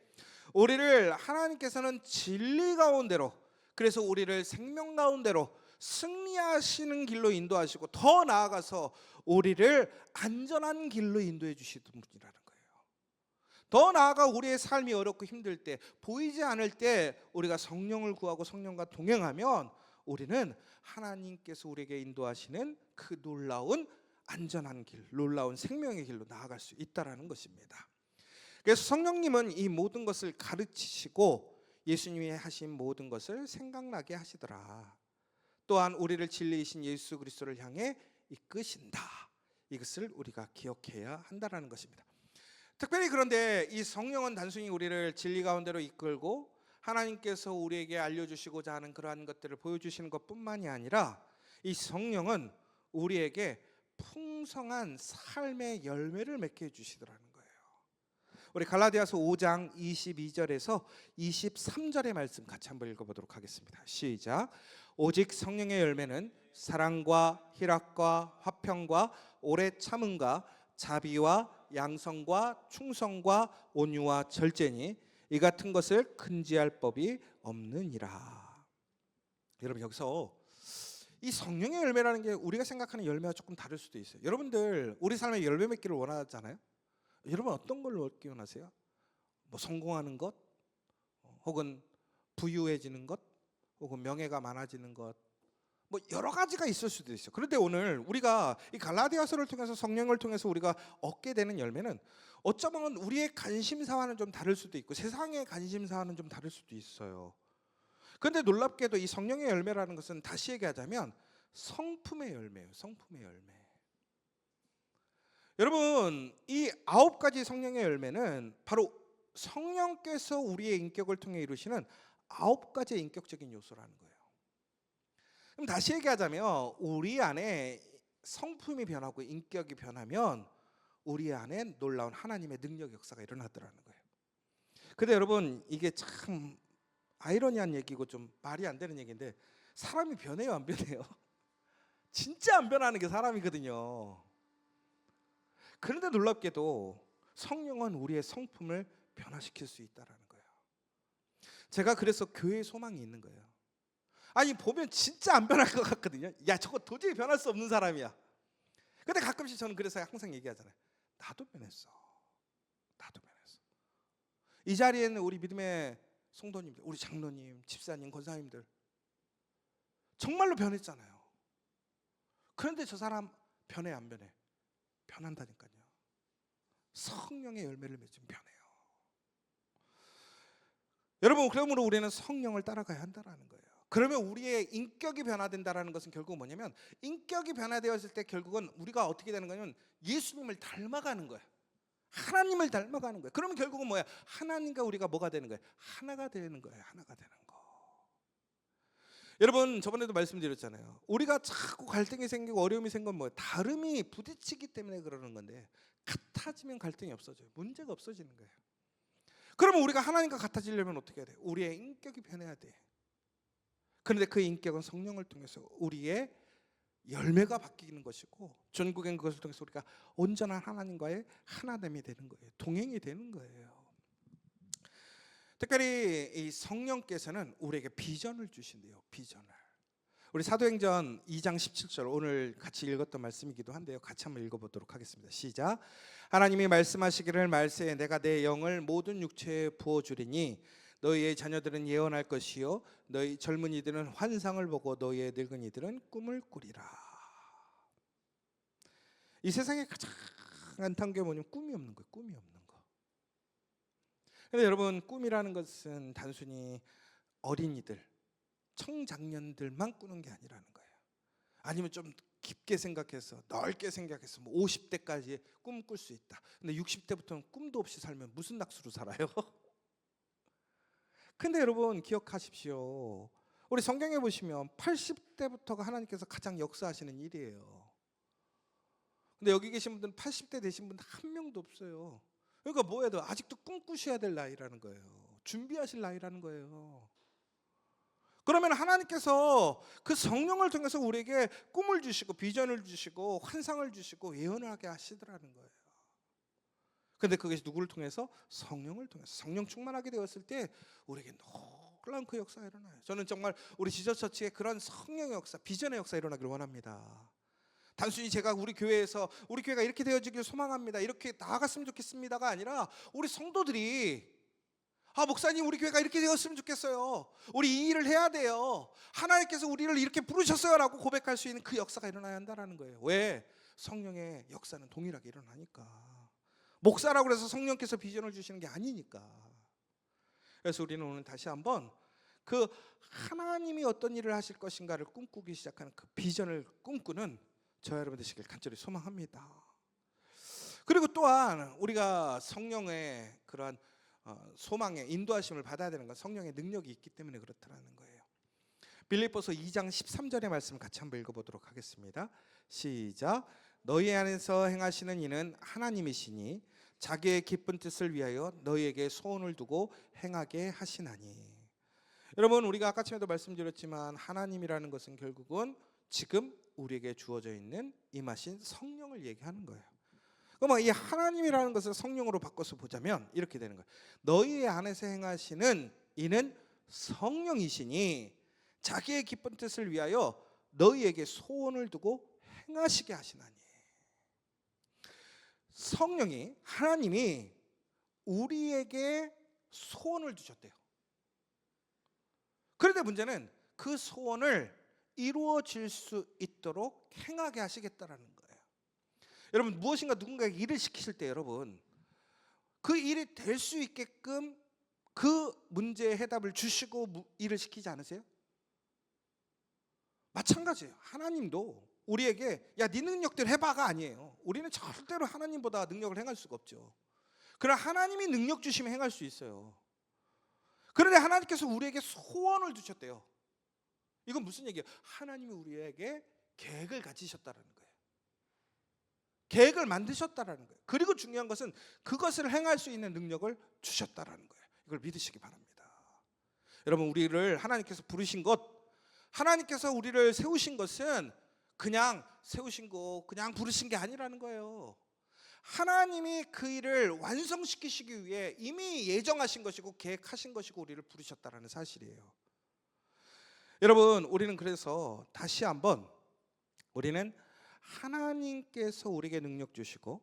우리를 하나님께서는 진리 가운데로, 그래서 우리를 생명 가운데로 승리하시는 길로 인도하시고 더 나아가서 우리를 안전한 길로 인도해 주시는 분이라는 거예요. 더 나아가 우리의 삶이 어렵고 힘들 때, 보이지 않을 때 우리가 성령을 구하고 성령과 동행하면 우리는 하나님께서 우리에게 인도하시는 그 놀라운 안전한 길, 놀라운 생명의 길로 나아갈 수 있다는 것입니다. 그래서 성령님은 이 모든 것을 가르치시고 예수님이 하신 모든 것을 생각나게 하시더라. 또한 우리를 진리이신 예수 그리스도를 향해 이끄신다. 이것을 우리가 기억해야 한다는 것입니다. 특별히 그런데 이 성령은 단순히 우리를 진리 가운데로 이끌고 하나님께서 우리에게 알려주시고자 하는 그러한 것들을 보여주시는 것뿐만이 아니라 이 성령은 우리에게 풍성한 삶의 열매를 맺게 해주시더라는 거예요. 우리 갈라디아서 5장 22절에서 23절의 말씀 같이 한번 읽어보도록 하겠습니다. 시작. 오직 성령의 열매는 사랑과 희락과 화평과 오래 참음과 자비와 양성과 충성과 온유와 절제니 이 같은 것을 금지할 법이 없느니라. 여러분, 여기서 이 성령의 열매라는 게 우리가 생각하는 열매와 조금 다를 수도 있어요. 여러분들 우리 삶에 열매 맺기를 원하잖아요. 여러분 어떤 걸 얻기 원하세요? 뭐 성공하는 것, 혹은 부유해지는 것, 혹은 명예가 많아지는 것, 뭐 여러 가지가 있을 수도 있어요. 그런데 오늘 우리가 이 갈라디아서를 통해서 성령을 통해서 우리가 얻게 되는 열매는 어쩌면 우리의 관심사와는 좀 다를 수도 있고 세상의 관심사와는 좀 다를 수도 있어요. 그런데 놀랍게도 이 성령의 열매라는 것은 다시 얘기하자면 성품의 열매예요. 성품의 열매. 여러분, 이 9가지 성령의 열매는 바로 성령께서 우리의 인격을 통해 이루시는 9가지의 인격적인 요소라는 거예요. 그럼 다시 얘기하자면 우리 안에 성품이 변하고 인격이 변하면 우리 안에 놀라운 하나님의 능력 역사가 일어나더라는 거예요. 근데 여러분, 이게 참 아이러니한 얘기고 좀 말이 안 되는 얘기인데 사람이 변해요, 안 변해요? 진짜 안 변하는 게 사람이거든요. 그런데 놀랍게도 성령은 우리의 성품을 변화시킬 수 있다는 거예요. 제가 그래서 교회에 소망이 있는 거예요. 아니, 보면 진짜 안 변할 것 같거든요. 야, 저거 도저히 변할 수 없는 사람이야. 근데 가끔씩 저는 그래서 항상 얘기하잖아요. 나도 변했어. 나도 변했어. 이 자리에 있는 우리 믿음의 성도님들, 우리 장로님, 집사님, 권사님들 정말로 변했잖아요. 그런데 저 사람 변해 안 변해? 변한다니까요. 성령의 열매를 맺으면 변해요. 여러분, 그러므로 우리는 성령을 따라가야 한다는 거예요. 그러면 우리의 인격이 변화된다는 것은 결국 뭐냐면 인격이 변화되었을 때 결국은 우리가 어떻게 되는 거냐면 예수님을 닮아가는 거예요. 하나님을 닮아가는 거예요. 그러면 결국은 뭐야? 하나님과 우리가 뭐가 되는 거예요? 하나가 되는 거예요. 하나가 되는 거. 여러분, 저번에도 말씀드렸잖아요. 우리가 자꾸 갈등이 생기고 어려움이 생기면 뭐예요? 다름이 부딪히기 때문에 그러는 건데, 같아지면 갈등이 없어져요. 문제가 없어지는 거예요. 그러면 우리가 하나님과 같아지려면 어떻게 해야 돼요? 우리의 인격이 변해야 돼. 그런데 그 인격은 성령을 통해서 우리의 열매가 바뀌는 것이고, 전국엔 그것을 통해서 우리가 온전한 하나님과의 하나됨이 되는 거예요. 동행이 되는 거예요. 특별히 이 성령께서는 우리에게 비전을 주신대요. 비전을. 우리 사도행전 2장 17절, 오늘 같이 읽었던 말씀이기도 한데요. 같이 한번 읽어보도록 하겠습니다. 시작. 하나님이 말씀하시기를 말세에 내가 내 영을 모든 육체에 부어주리니 너희의 자녀들은 예언할 것이요 너희 젊은이들은 환상을 보고 너희의 늙은이들은 꿈을 꾸리라. 이 세상에 가장 안타까운 게 뭐냐면 꿈이 없는 거예요. 꿈이 없는 거. 근데 여러분, 꿈이라는 것은 단순히 어린이들, 청장년들만 꾸는 게 아니라는 거예요. 아니면 좀 깊게 생각해서 넓게 생각해서 50대까지 꿈 꿀 수 있다. 근데 60대부터는 꿈도 없이 살면 무슨 낙수로 살아요? 근데 여러분 기억하십시오. 우리 성경에 보시면 80대부터가 하나님께서 가장 역사하시는 일이에요. 근데 여기 계신 분들은 80대 되신 분들 한 명도 없어요. 그러니까 뭐해야 돼요? 아직도 꿈꾸셔야 될 나이라는 거예요. 준비하실 나이라는 거예요. 그러면 하나님께서 그 성령을 통해서 우리에게 꿈을 주시고 비전을 주시고 환상을 주시고 예언을 하게 하시더라는 거예요. 근데 그것이 누구를 통해서? 성령을 통해서. 성령 충만하게 되었을 때 우리에게 놀라운 그 역사가 일어나요. 저는 정말 우리 지저처치의 그런 성령의 역사, 비전의 역사 일어나기를 원합니다. 단순히 제가 우리 교회에서 우리 교회가 이렇게 되어지길 소망합니다, 이렇게 나아갔으면 좋겠습니다가 아니라 우리 성도들이 목사님 우리 교회가 이렇게 되었으면 좋겠어요, 우리 이 일을 해야 돼요, 하나님께서 우리를 이렇게 부르셨어요 라고 고백할 수 있는 그 역사가 일어나야 한다는 거예요. 왜? 성령의 역사는 동일하게 일어나니까. 목사라고 해서 성령께서 비전을 주시는 게 아니니까. 그래서 우리는 오늘 다시 한번 그 하나님이 어떤 일을 하실 것인가를 꿈꾸기 시작하는 그 비전을 꿈꾸는 저와 여러분 되시길 간절히 소망합니다. 그리고 또한 우리가 성령의 그러한 소망의 인도하심을 받아야 되는 건 성령의 능력이 있기 때문에 그렇다는 거예요. 빌립보서 2장 13절의 말씀 같이 한번 읽어보도록 하겠습니다. 시작. 너희 안에서 행하시는 이는 하나님이시니 자기의 기쁜 뜻을 위하여 너희에게 소원을 두고 행하게 하시나니. 여러분, 우리가 아까 전에도 말씀드렸지만 하나님이라는 것은 결국은 지금 우리에게 주어져 있는 임하신 성령을 얘기하는 거예요. 그럼 이 하나님이라는 것을 성령으로 바꿔서 보자면 이렇게 되는 거예요. 너희 안에서 행하시는 이는 성령이시니 자기의 기쁜 뜻을 위하여 너희에게 소원을 두고 행하시게 하시나니. 성령이, 하나님이 우리에게 소원을 주셨대요. 그런데 문제는 그 소원을 이루어질 수 있도록 행하게 하시겠다라는 거예요. 여러분, 무엇인가 누군가에게 일을 시키실 때 여러분 그 일이 될 수 있게끔 그 문제의 해답을 주시고 일을 시키지 않으세요? 마찬가지예요. 하나님도 우리에게 야, 네 능력대로 해봐가 아니에요. 우리는 절대로 하나님보다 능력을 행할 수가 없죠. 그러나 하나님이 능력 주시면 행할 수 있어요. 그런데 하나님께서 우리에게 소원을 주셨대요. 이건 무슨 얘기예요? 하나님이 우리에게 계획을 가지셨다는 거예요. 계획을 만드셨다는 거예요. 그리고 중요한 것은 그것을 행할 수 있는 능력을 주셨다는 거예요. 이걸 믿으시기 바랍니다. 여러분, 우리를 하나님께서 부르신 것, 하나님께서 우리를 세우신 것은 그냥 세우신 거, 그냥 부르신 게 아니라는 거예요. 하나님이 그 일을 완성시키시기 위해 이미 예정하신 것이고 계획하신 것이고 우리를 부르셨다는 사실이에요. 여러분, 우리는 그래서 다시 한번 우리는 하나님께서 우리에게 능력 주시고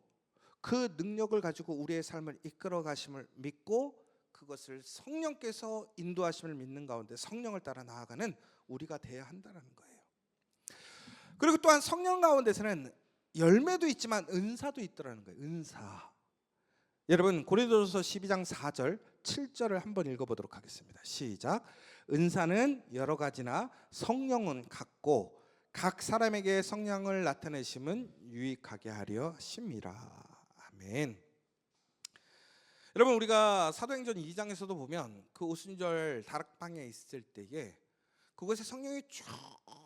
그 능력을 가지고 우리의 삶을 이끌어 가심을 믿고 그것을 성령께서 인도하심을 믿는 가운데 성령을 따라 나아가는 우리가 되어야 한다는 거예요. 그리고 또한 성령 가운데서는 열매도 있지만 은사도 있더라는 거예요. 은사. 여러분, 고린도전서 12장 4절 7절을 한번 읽어보도록 하겠습니다. 시작. 은사는 여러 가지나 성령은 같고 각 사람에게 성령을 나타내심은 유익하게 하려 하심이라. 아멘. 여러분, 우리가 사도행전 2장에서도 보면 그 오순절 다락방에 있을 때에 그곳에 성령이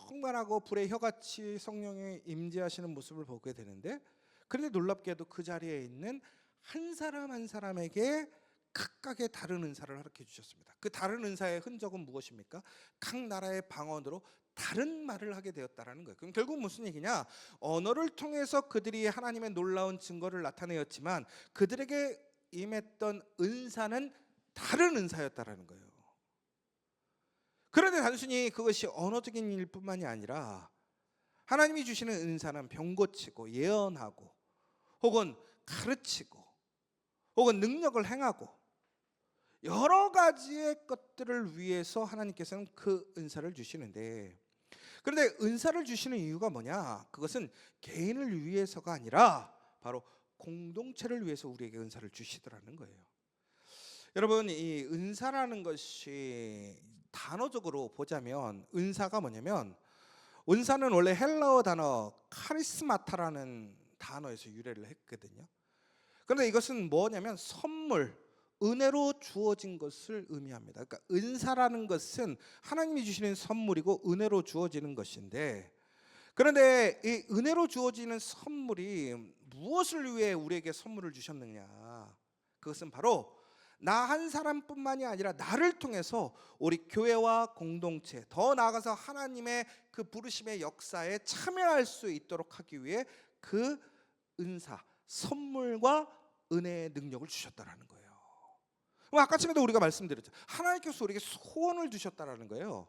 충만하고 불의 혀같이 성령이 임재하시는 모습을 보게 되는데, 그런데 놀랍게도 그 자리에 있는 한 사람 한 사람에게 각각의 다른 은사를 허락해 주셨습니다. 그 다른 은사의 흔적은 무엇입니까? 각 나라의 방언으로 다른 말을 하게 되었다라는 거예요. 그럼 결국 무슨 얘기냐? 언어를 통해서 그들이 하나님의 놀라운 증거를 나타내었지만 그들에게 임했던 은사는 다른 은사였다라는 거예요. 그런데 단순히 그것이 언어적인 일뿐만이 아니라 하나님이 주시는 은사는 병 고치고 예언하고 혹은 가르치고 혹은 능력을 행하고 여러 가지의 것들을 위해서 하나님께서는 그 은사를 주시는데, 그런데 은사를 주시는 이유가 뭐냐? 그것은 개인을 위해서가 아니라 바로 공동체를 위해서 우리에게 은사를 주시더라는 거예요. 여러분, 이 은사라는 것이 단어적으로 보자면 은사가 뭐냐면, 은사는 원래 헬라어 단어 카리스마타라는 단어에서 유래를 했거든요. 그런데 이것은 뭐냐면 선물, 은혜로 주어진 것을 의미합니다. 그러니까 은사라는 것은 하나님이 주시는 선물이고 은혜로 주어지는 것인데, 그런데 이 은혜로 주어지는 선물이 무엇을 위해 우리에게 선물을 주셨느냐? 그것은 바로 나 한 사람뿐만이 아니라 나를 통해서 우리 교회와 공동체, 더 나아가서 하나님의 그 부르심의 역사에 참여할 수 있도록 하기 위해 그 은사, 선물과 은혜의 능력을 주셨다라는 거예요. 아까 전에도 우리가 말씀드렸죠. 하나님께서 우리에게 소원을 주셨다라는 거예요.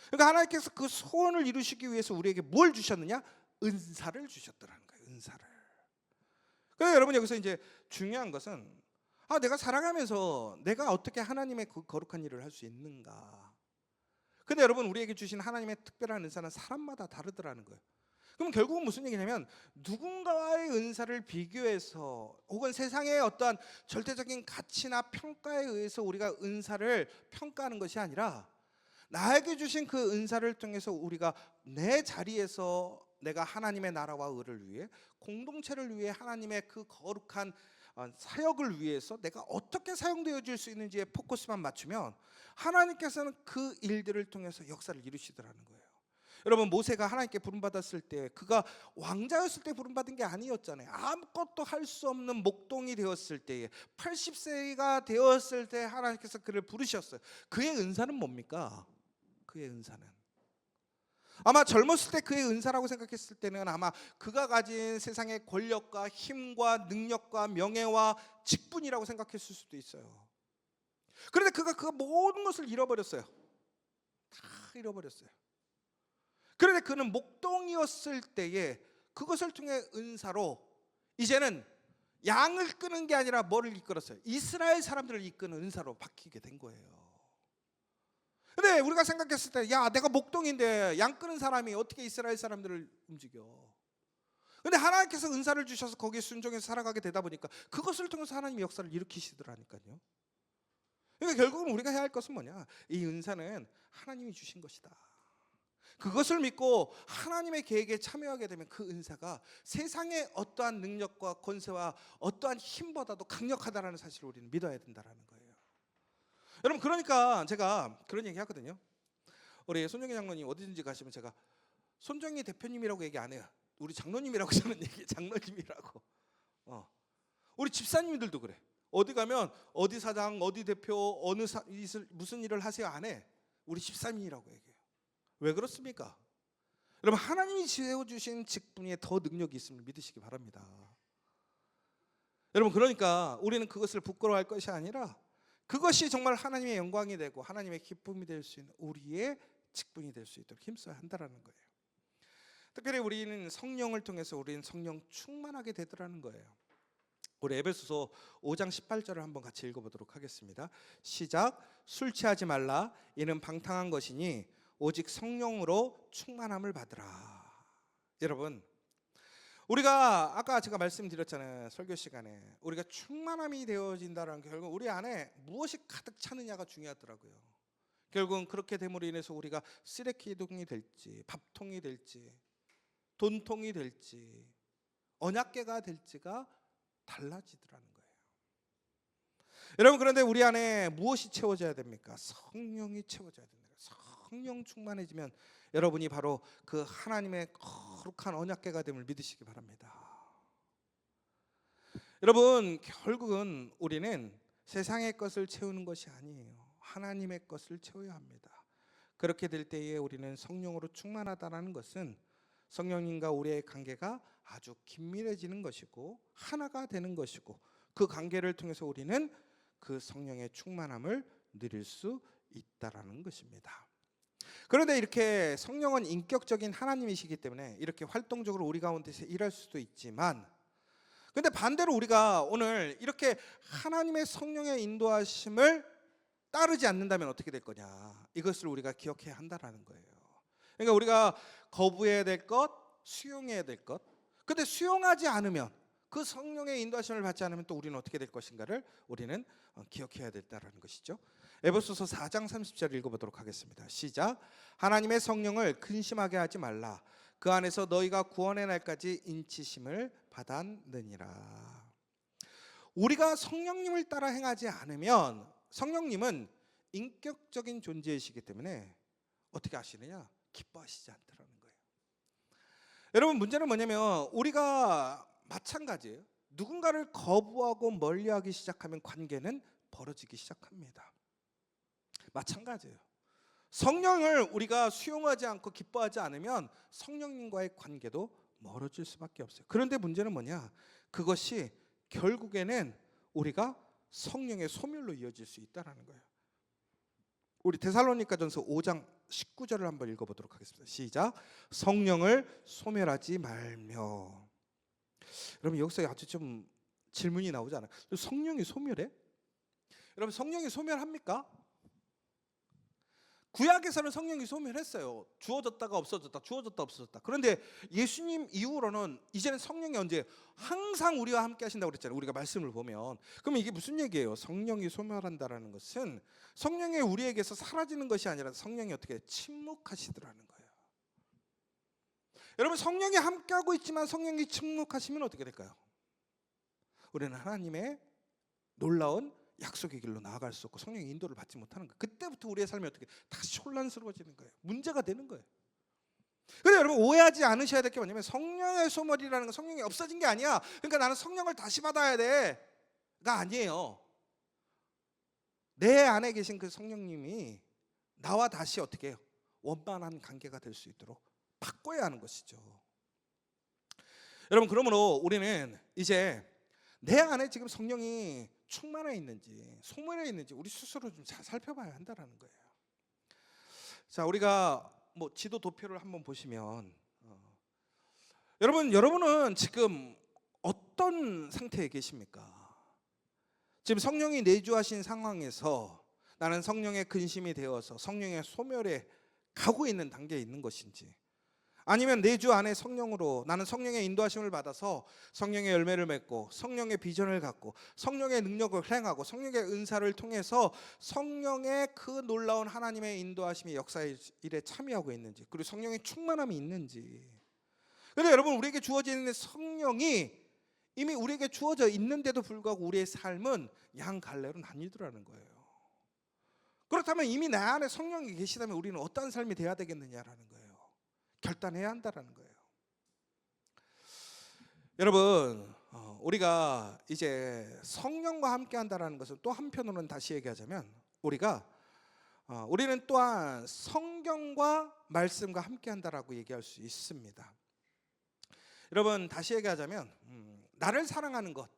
그러니까 하나님께서 그 소원을 이루시기 위해서 우리에게 뭘 주셨느냐? 은사를 주셨다라는 거예요. 은사를. 그래서 여러분, 여기서 이제 중요한 것은 내가 살아가면서 내가 어떻게 하나님의 그 거룩한 일을 할 수 있는가. 근데 여러분, 우리에게 주신 하나님의 특별한 은사는 사람마다 다르더라는 거예요. 그럼 결국은 무슨 얘기냐면, 누군가와의 은사를 비교해서 혹은 세상의 어떠한 절대적인 가치나 평가에 의해서 우리가 은사를 평가하는 것이 아니라 나에게 주신 그 은사를 통해서 우리가 내 자리에서 내가 하나님의 나라와 의를 위해, 공동체를 위해 하나님의 그 거룩한 사역을 위해서 내가 어떻게 사용되어질 수 있는지에 포커스만 맞추면 하나님께서는 그 일들을 통해서 역사를 이루시더라는 거예요. 여러분, 모세가 하나님께 부름받았을 때 그가 왕자였을 때 부름받은 게 아니었잖아요. 아무것도 할 수 없는 목동이 되었을 때에 80세가 되었을 때 하나님께서 그를 부르셨어요. 그의 은사는 뭡니까? 그의 은사는 아마 젊었을 때 그의 은사라고 생각했을 때는 아마 그가 가진 세상의 권력과 힘과 능력과 명예와 직분이라고 생각했을 수도 있어요. 그런데 그가 그 모든 것을 잃어버렸어요. 다 잃어버렸어요. 그런데 그는 목동이었을 때에 그것을 통해 은사로 이제는 양을 끄는 게 아니라 뭐를 이끌었어요? 이스라엘 사람들을 이끄는 은사로 바뀌게 된 거예요. 근데 우리가 생각했을 때, 야, 내가 목동인데 양 끄는 사람이 어떻게 이스라엘 사람들을 움직여? 근데 하나님께서 은사를 주셔서 거기에 순종해서 살아가게 되다 보니까 그것을 통해서 하나님이 역사를 일으키시더라니까요. 그러니까 결국은 우리가 해야 할 것은 뭐냐? 이 은사는 하나님이 주신 것이다. 그것을 믿고 하나님의 계획에 참여하게 되면 그 은사가 세상의 어떠한 능력과 권세와 어떠한 힘보다도 강력하다는 사실을 우리는 믿어야 된다는 거예요. 여러분, 그러니까 제가 그런 얘기 하거든요. 우리 손정희 장로님 어디든지 가시면 제가 손정희 대표님이라고 얘기 안 해요. 우리 장로님이라고 저는 얘기, 장로님이라고. 우리 집사님들도 그래. 어디 가면 어디 사장, 어디 대표, 무슨 일을 하세요 안 해. 우리 집사님이라고 얘기해요. 왜 그렇습니까? 여러분, 하나님이 지어주신 직분에 더 능력이 있음을 믿으시기 바랍니다. 여러분, 그러니까 우리는 그것을 부끄러워할 것이 아니라 그것이 정말 하나님의 영광이 되고 하나님의 기쁨이 될 수 있는 우리의 직분이 될 수 있도록 힘써야 한다는 거예요. 특별히 우리는 성령을 통해서 우리는 성령 충만하게 되더라는 거예요. 우리 에베소서 5장 18절을 한번 같이 읽어보도록 하겠습니다. 시작. 술 취하지 말라. 이는 방탕한 것이니 오직 성령으로 충만함을 받으라. 여러분, 우리가 아까 제가 말씀드렸잖아요. 설교 시간에 우리가 충만함이 되어진다는 게 결국 우리 안에 무엇이 가득 차느냐가 중요하더라고요. 결국은 그렇게 됨으로 인해서 우리가 쓰레기통이 될지 밥통이 될지 돈통이 될지 언약궤가 될지가 달라지더라는 거예요. 여러분, 그런데 우리 안에 무엇이 채워져야 됩니까? 성령이 채워져야 됩니다. 성령 충만해지면 여러분이 바로 그 하나님의 거룩한 언약궤가 됨을 믿으시기 바랍니다. 여러분, 결국은 우리는 세상의 것을 채우는 것이 아니에요. 하나님의 것을 채워야 합니다. 그렇게 될 때에 우리는 성령으로 충만하다는 것은 성령님과 우리의 관계가 아주 긴밀해지는 것이고 하나가 되는 것이고, 그 관계를 통해서 우리는 그 성령의 충만함을 누릴 수 있다라는 것입니다. 그런데 이렇게 성령은 인격적인 하나님이시기 때문에 이렇게 활동적으로 우리 가운데서 일할 수도 있지만, 근데 반대로 우리가 오늘 이렇게 하나님의 성령의 인도하심을 따르지 않는다면 어떻게 될 거냐, 이것을 우리가 기억해야 한다라는 거예요. 그러니까 우리가 거부해야 될 것, 수용해야 될 것, 근데 수용하지 않으면, 그 성령의 인도하심을 받지 않으면 또 우리는 어떻게 될 것인가를 우리는 기억해야 된다는 것이죠. 에베소서 4장 30절 읽어보도록 하겠습니다. 시작. 하나님의 성령을 근심하게 하지 말라. 그 안에서 너희가 구원의 날까지 인치심을 받았느니라. 우리가 성령님을 따라 행하지 않으면, 성령님은 인격적인 존재이시기 때문에 어떻게 하시느냐? 기뻐하시지 않더라는 거예요. 여러분, 문제는 뭐냐면 우리가 마찬가지예요. 누군가를 거부하고 멀리하기 시작하면 관계는 벌어지기 시작합니다. 마찬가지예요. 성령을 우리가 수용하지 않고 기뻐하지 않으면 성령님과의 관계도 멀어질 수밖에 없어요. 그런데 문제는 뭐냐? 그것이 결국에는 우리가 성령의 소멸로 이어질 수 있다는 거예요. 우리 데살로니가전서 5장 19절을 한번 읽어보도록 하겠습니다. 시작. 성령을 소멸하지 말며. 여러분, 여기서 아주 좀 질문이 나오지 않아요? 성령이 소멸해? 여러분, 성령이 소멸합니까? 구약에서는 성령이 소멸했어요. 주어졌다가 없어졌다, 주어졌다 없어졌다. 그런데 예수님 이후로는 이제는 성령이 언제? 항상 우리와 함께 하신다고 그랬잖아요. 우리가 말씀을 보면. 그럼 이게 무슨 얘기예요? 성령이 소멸한다라는 것은 성령이 우리에게서 사라지는 것이 아니라 성령이 어떻게 침묵하시더라는 거예요. 여러분, 성령이 함께하고 있지만 성령이 침묵하시면 어떻게 될까요? 우리는 하나님의 놀라운 약속의 길로 나아갈 수 없고 성령의 인도를 받지 못하는 거예요. 그때부터 우리의 삶이 어떻게 다시 혼란스러워지는 거예요. 문제가 되는 거예요. 그런데 여러분, 오해하지 않으셔야 될 게 뭐냐면 성령의 소멸이라는 건 성령이 없어진 게 아니야. 그러니까 나는 성령을 다시 받아야 돼가 아니에요. 내 안에 계신 그 성령님이 나와 다시 어떻게 해요? 원만한 관계가 될 수 있도록 바꿔야 하는 것이죠. 여러분, 그러므로 우리는 이제 내 안에 지금 성령이 충만해 있는지 소멸해 있는지 우리 스스로 좀 잘 살펴봐야 한다는 거예요. 자, 우리가 뭐 지도 도표를 한번 보시면 여러분은 지금 어떤 상태에 계십니까? 지금 성령이 내주하신 상황에서 나는 성령의 근심이 되어서 성령의 소멸에 가고 있는 단계에 있는 것인지, 아니면 내주 안에 성령으로 나는 성령의 인도하심을 받아서 성령의 열매를 맺고 성령의 비전을 갖고 성령의 능력을 행하고 성령의 은사를 통해서 성령의 그 놀라운 하나님의 인도하심의 역사의 일에 참여하고 있는지, 그리고 성령의 충만함이 있는지. 그런데 여러분, 우리에게 주어져 있는 성령이 이미 우리에게 주어져 있는데도 불구하고 우리의 삶은 양갈래로 나뉘더라는 거예요. 그렇다면 이미 내 안에 성령이 계시다면 우리는 어떤 삶이 돼야 되겠느냐라는 거예요. 결단해야 한다는 거예요. 여러분, 우리가 이제 성령과 함께 한다는 것은 또 한편으로는 다시 얘기하자면 우리는 또한 성경과 말씀과 함께 한다라고 얘기할 수 있습니다. 여러분, 다시 얘기하자면 나를 사랑하는 것,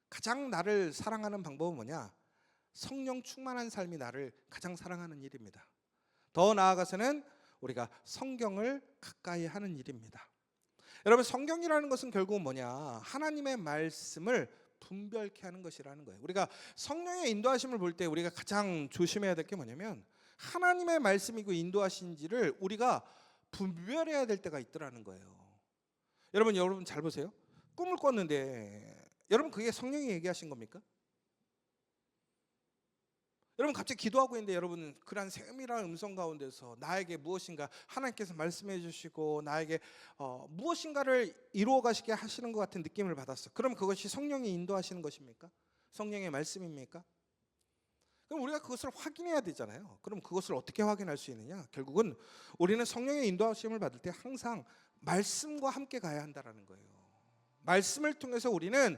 가장 나를 사랑하는 방법은 뭐냐? 성령 충만한 삶이 나를 가장 사랑하는 일입니다. 더 나아가서는 우리가 성경을 가까이 하는 일입니다. 여러분, 성경이라는 것은 결국은 뭐냐? 하나님의 말씀을 분별케 하는 것이라는 거예요. 우리가 성령의 인도하심을 볼 때 우리가 가장 조심해야 될 게 뭐냐면 하나님의 말씀이고 인도하신지를 우리가 분별해야 될 때가 있더라는 거예요. 여러분 잘 보세요. 꿈을 꿨는데 여러분, 그게 성령이 얘기하신 겁니까? 여러분, 갑자기 기도하고 있는데 여러분은 그런 세밀한 음성 가운데서 나에게 무엇인가 하나님께서 말씀해 주시고 나에게 무엇인가를 이루어 가시게 하시는 것 같은 느낌을 받았어. 그럼 그것이 성령이 인도하시는 것입니까? 성령의 말씀입니까? 그럼 우리가 그것을 확인해야 되잖아요. 그럼 그것을 어떻게 확인할 수 있느냐? 결국은 우리는 성령의 인도하심을 받을 때 항상 말씀과 함께 가야 한다라는 거예요. 말씀을 통해서 우리는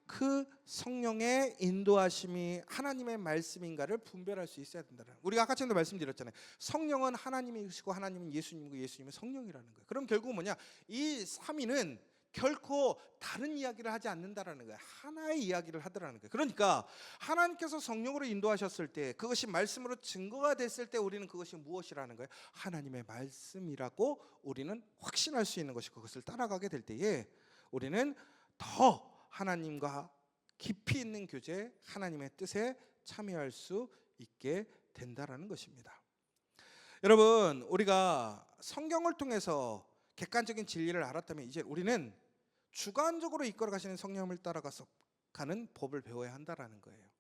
그 성령의 인도하심이 하나님의 말씀인가를 분별할 수 있어야 된다는 거예요. 우리가 아까 전에 말씀드렸잖아요. 성령은 하나님이시고 하나님은 예수님이고 예수님은 성령이라는 거예요. 그럼 결국 뭐냐? 이 삼위는 결코 다른 이야기를 하지 않는다라는 거예요. 하나의 이야기를 하더라는 거예요. 그러니까 하나님께서 성령으로 인도하셨을 때, 그것이 말씀으로 증거가 됐을 때 우리는 그것이 무엇이라는 거예요? 하나님의 말씀이라고 우리는 확신할 수 있는 것이, 그것을 따라가게 될 때에 우리는 더 하나님과 깊이 있는 교제, 하나님의 뜻에 참여할 수 있게 된다라는 것입니다. 여러분, 우리가 성경을 통해서 객관적인 진리를 알았다면 이제 우리는 주관적으로 이끌어 가시는 성령을 따라가서 가는 법을 배워야 한다라는 거예요.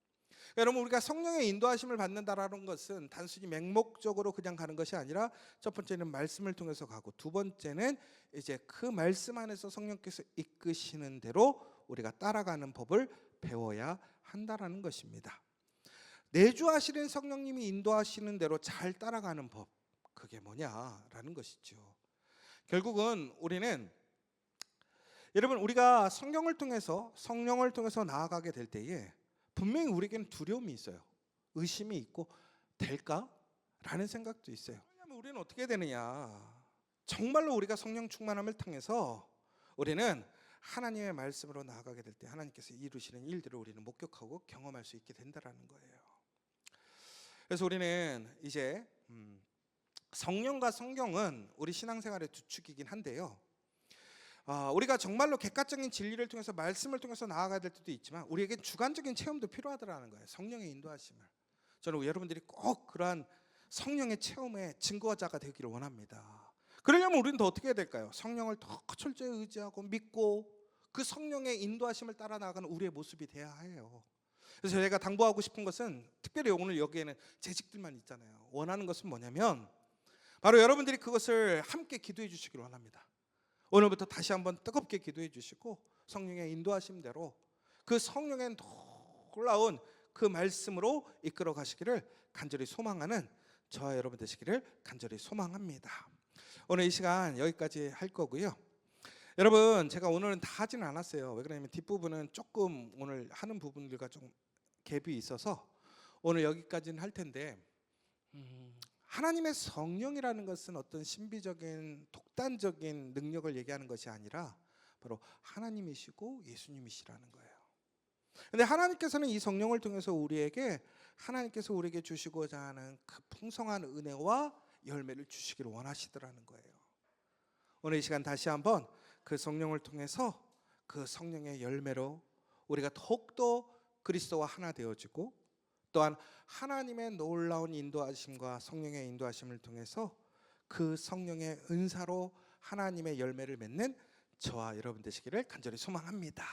여러분, 우리가 성령의 인도하심을 받는다라는 것은 단순히 맹목적으로 그냥 가는 것이 아니라, 첫 번째는 말씀을 통해서 가고, 두 번째는 이제 그 말씀 안에서 성령께서 이끄시는 대로 우리가 따라가는 법을 배워야 한다라는 것입니다. 내주하시는 성령님이 인도하시는 대로 잘 따라가는 법, 그게 뭐냐라는 것이죠. 결국은 우리는, 여러분, 우리가 성령을 통해서 나아가게 될 때에 분명히 우리에게는 두려움이 있어요. 의심이 있고, 될까? 라는 생각도 있어요. 왜냐하면 우리는 어떻게 되느냐, 정말로 우리가 성령 충만함을 통해서 우리는 하나님의 말씀으로 나아가게 될 때 하나님께서 이루시는 일들을 우리는 목격하고 경험할 수 있게 된다라는 거예요. 그래서 우리는 이제 성령과 성경은 우리 신앙생활의 두 축이긴 한데요, 우리가 정말로 객관적인 진리를 통해서, 말씀을 통해서 나아가야 될 때도 있지만 우리에게 주관적인 체험도 필요하다라는 거예요. 성령의 인도하심을. 저는 여러분들이 꼭 그러한 성령의 체험의 증거자가 되기를 원합니다. 그러려면 우리는 더 어떻게 해야 될까요? 성령을 더 철저히 의지하고 믿고 그 성령의 인도하심을 따라 나아가는 우리의 모습이 돼야 해요. 그래서 제가 당부하고 싶은 것은, 특별히 오늘 여기에는 재직들만 있잖아요. 원하는 것은 뭐냐면 바로 여러분들이 그것을 함께 기도해 주시기를 원합니다. 오늘부터 다시 한번 뜨겁게 기도해 주시고 성령의 인도하심대로 그 성령의 놀라운 그 말씀으로 이끌어 가시기를 간절히 소망하는 저와 여러분 되시기를 간절히 소망합니다. 오늘 이 시간 여기까지 할 거고요. 여러분, 제가 오늘은 다 하지는 않았어요. 왜 그러냐면 뒷부분은 조금 오늘 하는 부분들과 좀 갭이 있어서 오늘 여기까지는 할 텐데, 하나님의 성령이라는 것은 어떤 신비적인 독단적인 능력을 얘기하는 것이 아니라 바로 하나님이시고 예수님이시라는 거예요. 그런데 하나님께서는 이 성령을 통해서 하나님께서 우리에게 주시고자 하는 그 풍성한 은혜와 열매를 주시기를 원하시더라는 거예요. 오늘 이 시간 다시 한번 그 성령을 통해서 그 성령의 열매로 우리가 더욱더 그리스도와 하나 되어지고, 또한 하나님의 놀라운 인도하심과 성령의 인도하심을 통해서 그 성령의 은사로 하나님의 열매를 맺는 저와 여러분 되시기를 간절히 소망합니다.